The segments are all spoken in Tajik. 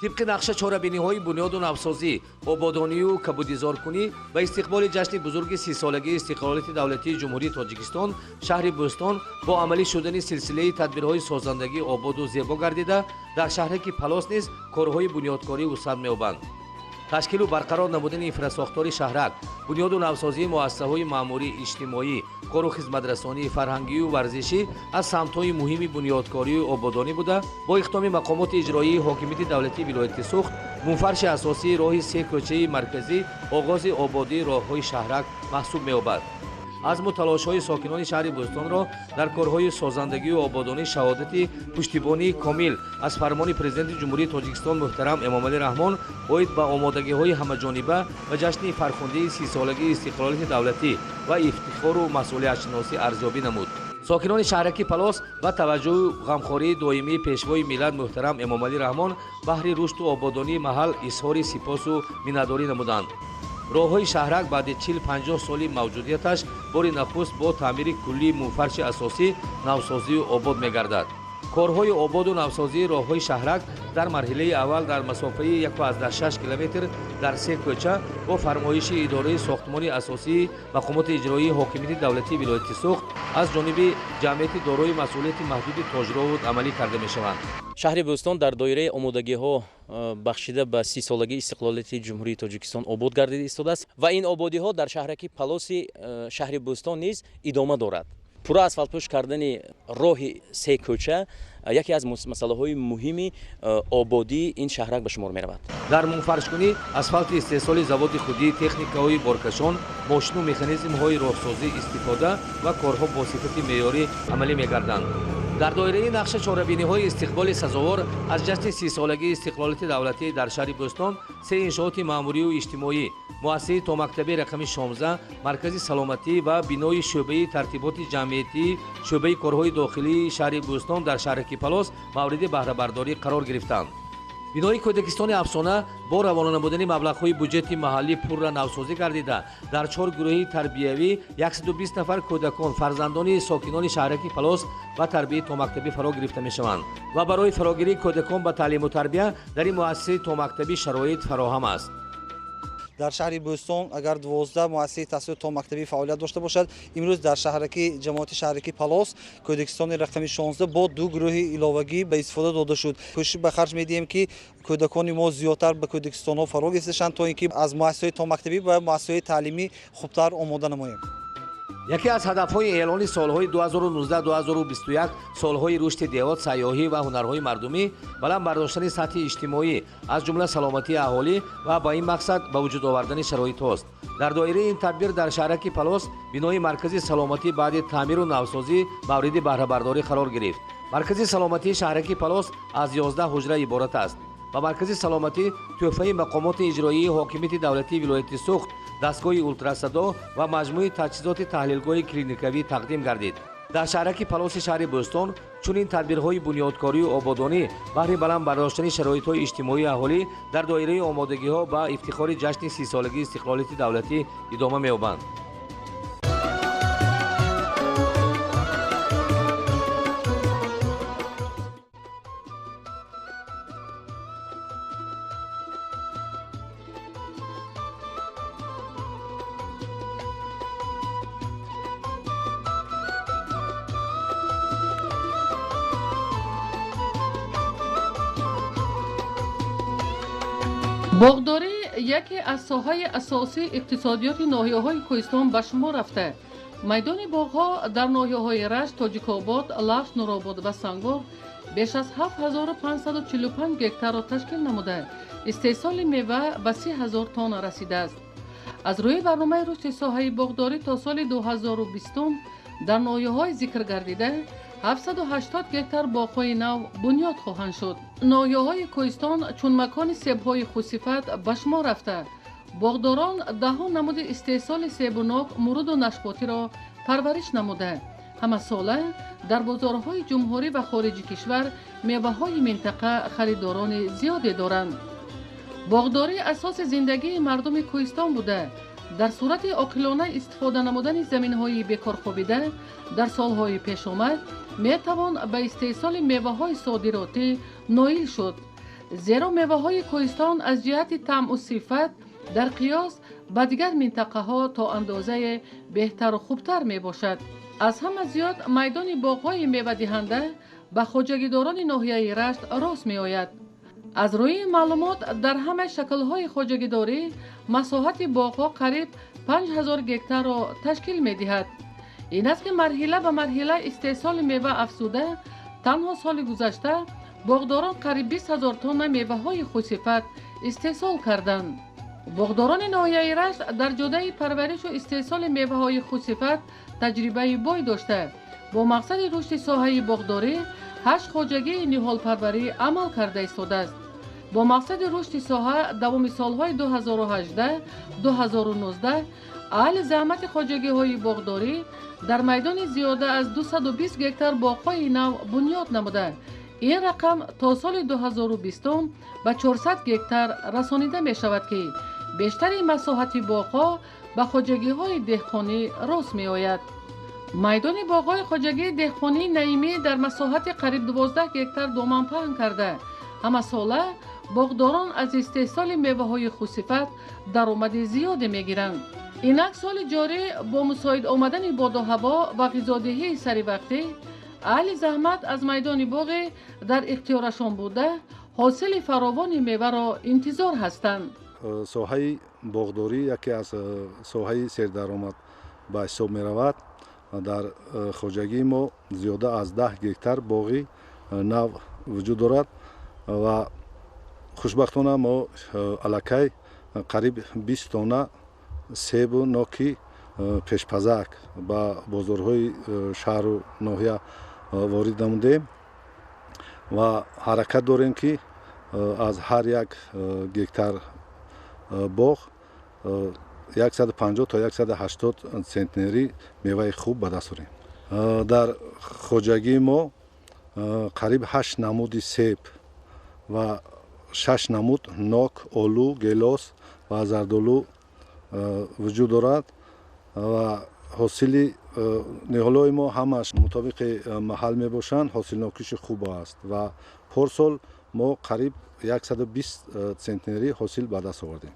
طبق نقشه چاره‌بینی‌های بنیاد و نوسازی، آبادانی و کبودیزارکنی و استقبال جشن بزرگ 30 سالگی استقلالیت دولتی جمهوری تاجیکستان، شهر بوستون با عملی شدن سلسله تدبیرهای سازندگی آباد و زیبا گردیده، در شهرک پلاس نیز کارهای بنیادکاری وسعت می‌یابند. تشکیل و برقرار نمودن انفراساختاری شهرک، بنیاد و نوسازی مؤسسه‌های مأموری اجتماعی، کار و خدمترسانی، فرهنگی و ورزشی از سمت‌های مهم بنیادکاری و آبادانی بوده، با اقدام مقامات اجرایی حاکمیت دولتی ولایت سوخت، منفرش اساسی راه 3 کوچه مرکزی آغاز آبادی راه‌های شهرک محسوب می‌یابد. از تلاش‌های ساکنان شهر بوستون را در کارهای سازندگی و آبادانی شهادتی پشتیبانی کامل از فرمان پرزیدنت جمهوری تاجیکستان محترم امامعلی رحمان باید به آمادگی‌های همه‌جانبه و جشن فرخنده 30 سالگی استقلالیت دولتی و افتخار و مسئولیت شناسی ارزیابی نمود. ساکنان شهرک پلاس با توجه و غمخواری دائمی پیشوای ملت محترم امامعلی رحمان بهر رشد و آبادانی محل اظهار سپاس و منتداری نمودند. راه‌های شهرک بعد 40-50 سالی موجودیتش باری نخست با تعمیر کلی منفرش اساسی نوسازی و آباد می‌گردد. کارهای آباد و نوسازی راه‌های شهرک در مرحله اول در مسافه 1.6 کیلومتر در 3 کوچه با فرمایش اداره ساختمان اساسی مقامات اجرایی حاکمیت دولتی ولایت سوخت از جانب جمعیت دارای مسئولیت محدود تاجرات عملی کرده می‌شوند. شهر بوستون در دایره آمادگی‌ها بخشیده به 30 سالگی استقلالیت جمهوری تاجیکستان آباد گردیده ایستاده است و این آبادی‌ها در شهرک پلاس شهر بوستون نیز ادامه دارد. پورا اسفالتپوش کردن راه 3 کوچه یکی از مسائل مهم آبادی این شهرک به شمار می‌رود. در منفرش‌کنی اسفالت استحصال زواد خودی، تکنیک‌های بارکشان، ماشین و مکانیزم‌های راهسازی استفاده و کارها با صفت معیاری عملی می‌گردند. در دایره نقشه چاره‌بینی‌های استقبال سزاوار از جشن 30 سالگی استقلالیت دولتی در شهر بوستون 3 انشاءات مأموری و اجتماعی، مؤسسه تا مکتب رقم 16، مرکز سلامتی و بینای شعبه ترتیبات جمعیتی، شعبه کارهای داخلی شهر بوستون در شهرک پلاس مورد بهره برداری قرار گرفتند. بینای کودکستان افسانه با روانه نمودن مبلغ‌های بودجه محلی پور را نوسازی گردیده در 4 گروه تربیوی 120 نفر کودکان فرزندان ساکنان شهرک پلاس و تربیت تا مکتبی فرا گرفته می‌شوند و برای فراگیری کودکان به تعلیم و تربیت در این مؤسسه تا مکتبی شرایط فراهم است. در شهر بوستون اگر 12 مؤسسه تحصیل تا مکتبی فعالیت داشته باشد، امروز در شهرک جماعت شهرکی پلاس کودکستان رقم 16 با 2 گروه علاوگی به استفاده داده شد. کوشش به خرج می‌دهیم که کودکان ما زیادتر به کودکستان‌ها فرا گرفتند تا اینکه از مؤسسه تا مکتبی و مؤسسه تعلیمی خوبتر آماده نماییم. یکی از هدف‌های اعلان سال‌های 2019-2021 سال‌های رشد دیهات، سیاحی و هنرهای مردمی بلند برداشتن سطح اجتماعی از جمله سلامتی اهالی و با این مقصد به وجود آوردن شرایط است. در دایره این تدبیر در شهرک پلاس بینای مرکز سلامتی بعد تعمیر و نوسازی مورد بهره برداری قرار گرفت. مرکز سلامتی شهرک پلاس از 11 حجره عبارت است و مرکز سلامتی تحفه مقامات اجرایی حاکمیت دولتی ولایت سوخت دستگاه اولتراسدا و مجموعه تجهیزات تحلیلگاه کلینیکوی تقدیم گردید. در شهرک پلاس شهر بوستون چنین تدبیرهای بنیادکاری و آبادانی برای بلند برداشتن شرایط‌های اجتماعی اهالی در دایره آمادگی‌ها با افتخار جشن 30 سالگی استقلالیت دولتی ادامه می‌یابند. باغداری یکی از ساحه‌های اساسی اقتصادیات ناحیه‌های کوهستان به شمار رفته. میدان باغ‌ها در ناحیه‌های رشت، تاجیک‌آباد، لفت، نورآباد و سنگور بیش از 7545 گکتار را تشکیل نموده استحصال میوه به 30,000 تن رسیده است. از روی برنامه رشد ساحه باغداری تا سال 2020 در ناحیه‌های ذکر گردیده 780 گکتار باغ‌های نو بنیاد خواهند شد. ناحیه‌های کوهستان چون مکان سیب‌های خوش‌صفت به شمار رفته، باغداران ده‌ها نمود استحصال سیب و ناب، مرود و نشپاتی را پرورش نموده. همه ساله در بازارهای جمهوری و خارجی کشور میوه‌های منطقه خریداران زیادی دارند. باغداری اساس زندگی مردم کوهستان بوده. در صورت عاقلانه استفاده نمودن زمین‌های بیکار خوابیده در سال‌های پیش آمد می‌توان به استحصال میوه‌های صادراتی نائل شد. зеро меваҳои кӯҳистон аз ҷиҳати таъму сифат дар қиёс ба дигар минтақаҳо то андозае беҳтару хубтар мебошад. аз ҳама зиёд майдони боғҳои мевадиҳанда ба хоҷагидорони ноҳияи Рашт рост меояд. аз рӯи маълумот дар ҳамаи шаклҳои хоҷагидорӣ масоҳати боғҳо қариб 5000 гектарро ташкил медиҳад. ин аст ки марҳила ба марҳила истеҳсоли мева афзуда танҳо соли гузашта боғдорон қариб 20 000 тонна меваҳои хушсифат истеҳсол карданд. боғдорони ноҳияи Рашт дар ҷодаи парваришу истеҳсоли меваҳои хушсифат таҷрибаи бой дошта бо мақсади рушди соҳаи боғдорӣ 8 хоҷагии ниҳолпарварӣ амал карда истодааст. бо мақсади рушди соҳа давоми солҳои 2018-2019 аҳли заҳмати хоҷагиҳои боғдорӣ дар майдони зиёда аз 220 гектар боғҳои нав бунёд намуда, ин рақам то соли 2020 ба 400 гектар расонида мешавад ки бештари масоҳати боғҳо ба хоҷагиҳои деҳқонӣ рост меояд. майдони боғҳои хоҷагии деҳқонии Наимӣ дар масоҳати қариб 12 гектар доман паҳн карда ҳамасола боғдорон аз истеҳсоли меваҳои хушсифат даромади зиёде мегиранд. инак соли ҷорӣ бо мусоид омадани боду ҳаво ва ғизодиҳии саривақтӣ аҳли заҳмат аз майдони боғе дар ихтиёрашон буда ҳосили фаровони меваро интизор ҳастанд. соҳаи боғдорӣ яке аз соҳаи сердаромад ба ҳисоб меравад. дар хоҷагии мо зиёда аз 10 гектар боғи нав вуҷуд дорад ва хушбахтона мо аллакай қариб 20 тонна себу ноки пешпазак ба бозорҳои шаҳру ноҳия ворид намудем ва ҳаракат дорем ки аз ҳар як гектар боғ 150 то 180 центнери меваи хуб ба даст орем. дар хоҷагии мо қариб 8 намуди себ ва 6 намуд нок, олу, гелос ва зардолу вуҷуд дорад ва ҳосили ниҳолҳои мо ҳамаш мутобиқи маҳал мебошанд. ҳосилнокиши хуб аст ва порсол мо қариб 120 центнери ҳосил ба даст овардем.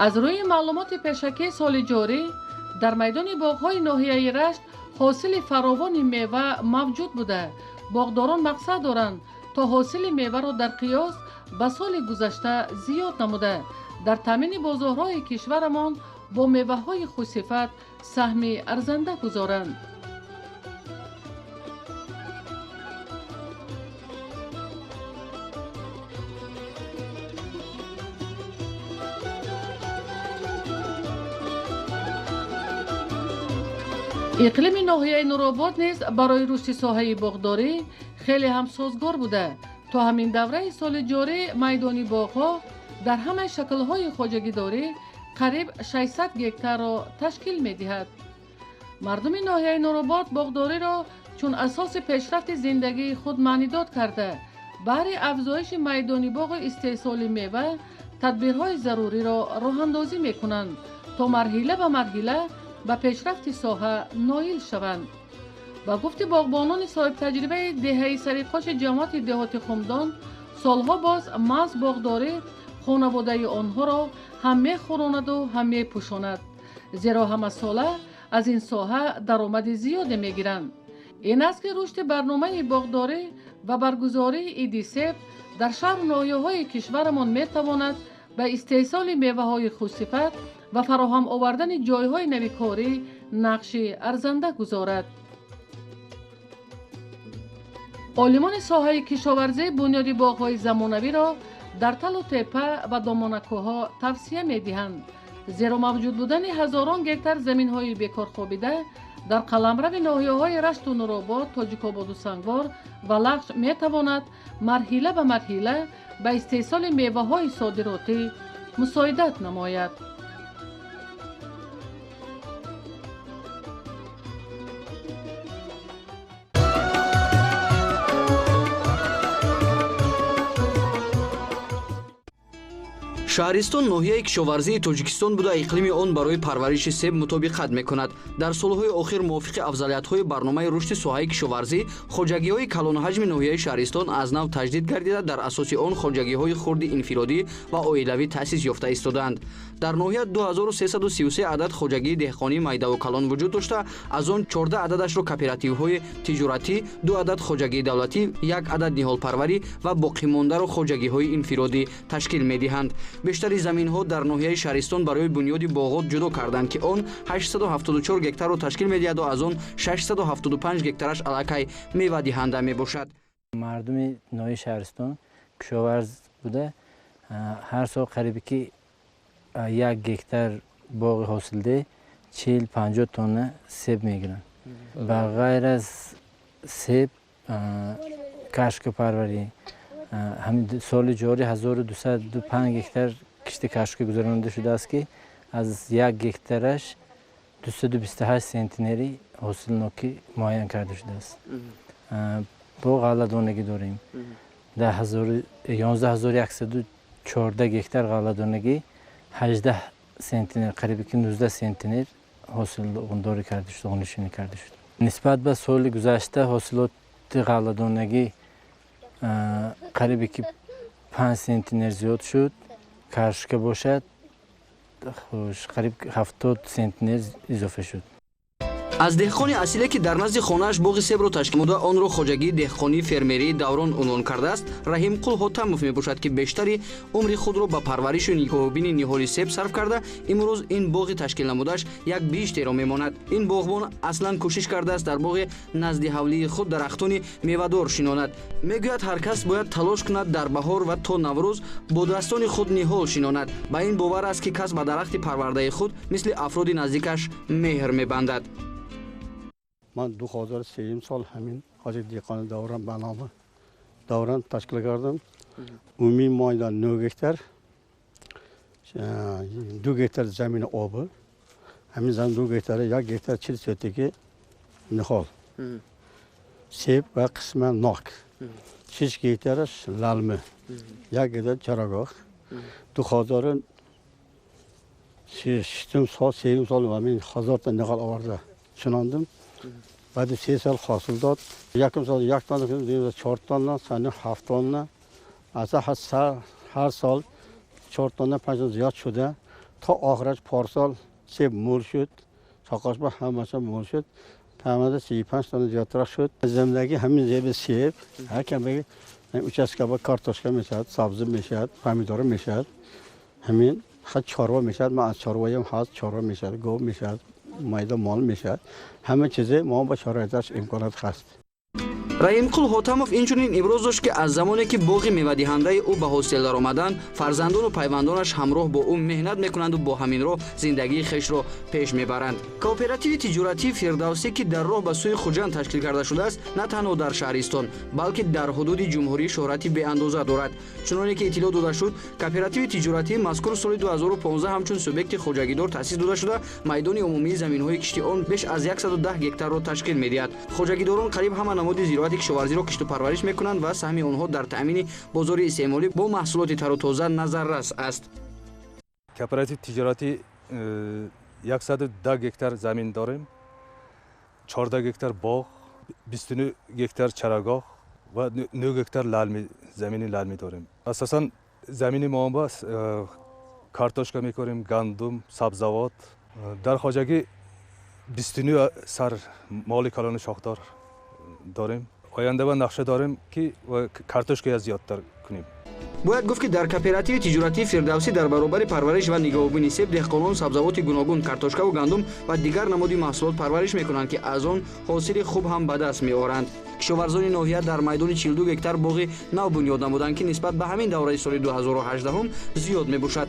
аз рӯи маълумоти пешакии соли ҷорӣ дар майдони боғҳои ноҳияи Рашт ҳосили фаровони мева мавҷуд буда боғдорон мақсад доранд то ҳосили меваро дар қиёс ба соли гузашта зиёд намуда дар таъмини бозорҳои кишварамон бо меваҳои хушсифат саҳми арзанда гузоранд. иқлими ноҳияи Нуробод низ барои рушди соҳаи боғдорӣ хеле ҳам созгор буда. то ҳамин давраи соли ҷорӣ майдони боғҳо дар ҳамаи шаклҳои хоҷагидорӣ қариб 600 гектарро ташкил медиҳад. мардуми ноҳияи Нуробод боғдориро чун асоси пешрафти зиндагии худ маънидод карда баҳри афзоиши майдони боғу истеҳсоли мева тадбирҳои заруриро роҳандозӣ мекунанд то марҳила ба марҳила ба пешрафти соҳа ноил шаванд. ба гуфти боғбонони соҳибтаҷрибаи деҳаи сариқоши ҷамоати деҳоти Хумдон, солҳо боз маҳз боғдорӣ хонаводаи онҳоро ҳам мехӯронаду ҳам мепӯшонад, зеро ҳамасола аз ин соҳа даромади зиёде мегиранд. ин аст ки рушди барномаи боғдорӣ ва баргузории идисеб дар шаҳру ноҳияҳои кишварамон метавонад ба истеҳсоли меваҳои хушсифат ва фароҳам овардани ҷойҳои навикорӣ нақши арзанда гузорад. олимони соҳаи кишоварзӣ бунёди боғҳои замонавиро дар талу теппа ва домонакӯҳо тавсия медиҳанд, зеро мавҷуд будани ҳазорон гектар заминҳои бекорхобида дар қаламрави ноҳияҳои Рашту Нуробод, Тоҷикободу Сангвор ва Лағш метавонад марҳила ба марҳила ба истеҳсоли меваҳои содиротӣ мусоидат намояд. шаҳристон ноҳияи кишоварзии тоҷикистон буда иқлими он барои парвариши себ мутобиқат мекунад. дар солҳои охир мувофиқи афзалиятҳои барномаи рушди соҳаи кишоварзӣ хоҷагиҳои калонҳаҷми ноҳияи шаҳристон аз нав таҷдид гардида, дар асоси он хоҷагиҳои хурди инфиродӣ ва оилавӣ таъсис ёфта истодаанд. дар ноҳия 2333 адад хоҷагии деҳқонии майдаву калон вуҷуд дошта, аз он 14 ададашро кооперативҳои тиҷоратӣ, 2 адад хоҷагии давлатӣ, 1 адад ниҳолпарварӣ ва боқимондаро хоҷагиҳои инфиродӣ ташкил медиҳанд. бештари заминҳо дар ноҳияи шаҳристон барои бунёди боғот ҷудо карданд ки он 874 гектарро ташкил медиҳад ва аз он 675 гектараш аллакай мевадиҳанда мебошад. мардуми ноҳияи шаҳристон кишоварз буда ҳар сол қариби ки 1 гектар боғи ҳосилдеҳ 40-50 тонна себ мегиранд. ба ғайр аз себ кашкопарварӣ соли ҷорӣ 1205 гектар кишти кашка гузаронида шудааст ки аз 1 гектараш 228 сентинери ҳосилнокӣ муайян карда шудааст. бо ғалладонагӣ дорем. дар 11114 гектар ғалладонагӣ 18 сентинер қариби ки 19 сентинер ҳосилдорӣ карда шуд, ғонишинӣ карда шуд. нисбат ба соли гузашта ҳосилоти ғалладонагӣ қариби ки 5 сентинер зиёд шуд. кашка бошад қариб 70 сентинер изофа шуд. аз деҳқони асиле ки дар назди хонааш боғи себро ташкил намуда онро хоҷагии деҳқонии фермерии даврон унвон кардааст, Раҳимқул Ҳотамов мебошад ки бештари умри худро ба парвариши нигоҳубини ниҳоли себ сарф карда, имрӯз ин боғи ташкил намудаш як биштеро мемонад. ин боғбон аслан кӯшиш кардааст дар боғи назди ҳавлии худ дарахтони мевадор шинонад. мегӯяд ҳар кас бояд талош кунад дар баҳор ва то наврӯз бо дастони худ ниҳол шинонад. ба ин бовар аст ки кас ба дарахти парвардаи худ мисли афроди наздикаш меҳр мебандад. من 2003 سال همین حاجی دیقان دوران برنامه دوران تشکیل کردم. عمومی مایدان 9 گکتر 2 گکتر زمین آب، همین زمین 2 گکتر 1 گکتر 40 سوتیکی نخال سیب و قسم ناک 6 گکترش لالمه 1 گکتر چراگاه 2006 سال 3 سال و همین 1000 تا نخال آورده شناندم. بعد 3 سال حاصل داد. یکم سال 1 تن کردیم 4 تن، سال 7 تن. از هر سال 4 تن 5 تن زیاد شده. تا آخرش پارسال سیب مول شد. ساقش با همش مول شد. تمام 35 تن زیادتر شد. زمینی همین زیب سیب. هر کم بگی участка با کارتوشکا میشد، سبزی میشد، پمیدار میشد. همین خد چاروا میشد. ما از چاروایم هست چاروا میشد، گاو میشد. майда мол мешавад. ҳама чизе мо ба шароиташ имконат ҳаст. Раҳимқул Ҳотамов инчунин иброз дошт ки аз замоне ки боғи мевадиҳандаи ӯ ба ҳосил даромаданд, фарзандону пайвандонаш ҳамроҳ бо ӯ меҳнат мекунанду бо ҳамин роҳ зиндагии хешро пеш мебаранд. Кооперативи тиҷоратии Фирдавсӣ ки дар роҳ ба сӯи Хуҷанд ташкил карда шудааст, на танҳо дар шаҳристон, балки дар ҳудуди ҷумҳурӣ шӯҳрати беандоза дорад. Чуноне ки иттилоъ дода шуд, кооперативи тиҷоратӣ мазкур соли 2015 ҳамчун субъекти хоҷагидор таъсис дода шуда, майдони умумии заминҳои кишти он беш аз 110 гектарро ташкил медиҳад. Хоҷагидорон қариб ҳама намуди зироати кишоварзиро кишту парвариш мекунанд ва саҳми онҳо дар таъмини бозори истеъмолӣ бо маҳсулоти тару тоза назаррас аст. Кооператив тиҷоратӣ 110 гектар замин дорем, 14 гектар боғ, 29 гектар чарагоҳ ва 9 гектар замини лалми дорем. Асосан замини мо картошка мекорем, гандум, сабзавот. дар хоҷагӣ 29 сар моли калони шохдор дорем. آینده و نقشه داریم که کارتوشکا زیادتر کنیم. бояд гуфт ки дар кооперативи тиҷоратии Фирдавсӣ дар баробари парвариш ва нигоҳубини себ деҳқонон сабзавоти гуногун, картошкаву гандум ва дигар намуди маҳсулот парвариш мекунанд ки аз он ҳосили хуб ҳам ба даст меоранд. кишоварзони ноҳия дар майдони 42 гектар боғи нав бунёд намуданд ки нисбат ба ҳамин давраи соли 2018 зиёд мебошад.